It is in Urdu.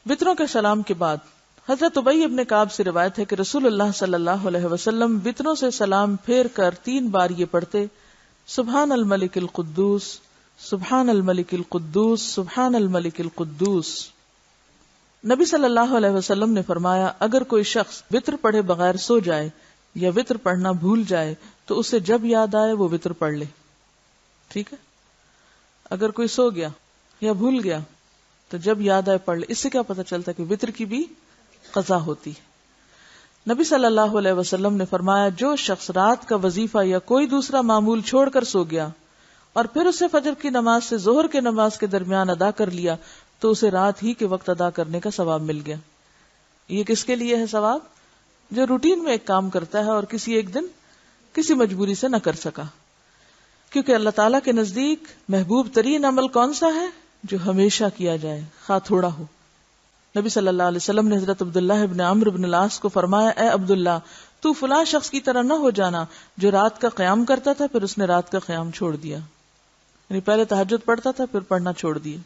وطروں کے سلام کے بعد حضرت ابی ابن کعب سے روایت ہے کہ رسول اللہ صلی اللہ علیہ وسلم وطروں سے سلام پھیر کر 3 بار یہ پڑھتے: سبحان الملک القدوس، سبحان الملک القدوس، سبحان الملک القدوس۔ نبی صلی اللہ علیہ وسلم نے فرمایا اگر کوئی شخص وطر پڑھے بغیر سو جائے یا وطر پڑھنا بھول جائے تو اسے جب یاد آئے وہ وطر پڑھ لے۔ ٹھیک ہے، اگر کوئی سو گیا یا بھول گیا تو جب یاد آئے پڑھ لے۔ اس سے کیا پتہ چلتا ہے کہ وطر کی بھی قضا ہوتی ہے۔ نبی صلی اللہ علیہ وسلم نے فرمایا جو شخص رات کا وظیفہ یا کوئی دوسرا معمول چھوڑ کر سو گیا اور پھر اسے فجر کی نماز سے ظہر کی نماز کے درمیان ادا کر لیا تو اسے رات ہی کے وقت ادا کرنے کا ثواب مل گیا۔ یہ کس کے لیے ہے ثواب؟ جو روٹین میں ایک کام کرتا ہے اور کسی ایک دن کسی مجبوری سے نہ کر سکا، کیونکہ اللہ تعالیٰ کے نزدیک محبوب ترین عمل کون سا ہے؟ جو ہمیشہ کیا جائے خواہ تھوڑا ہو۔ نبی صلی اللہ علیہ وسلم نے حضرت عبداللہ ابن عمرو بن العاص کو فرمایا اے عبداللہ تو فلاں شخص کی طرح نہ ہو جانا جو رات کا قیام کرتا تھا پھر اس نے رات کا قیام چھوڑ دیا، یعنی پہلے تہجد پڑھتا تھا پھر پڑھنا چھوڑ دیا۔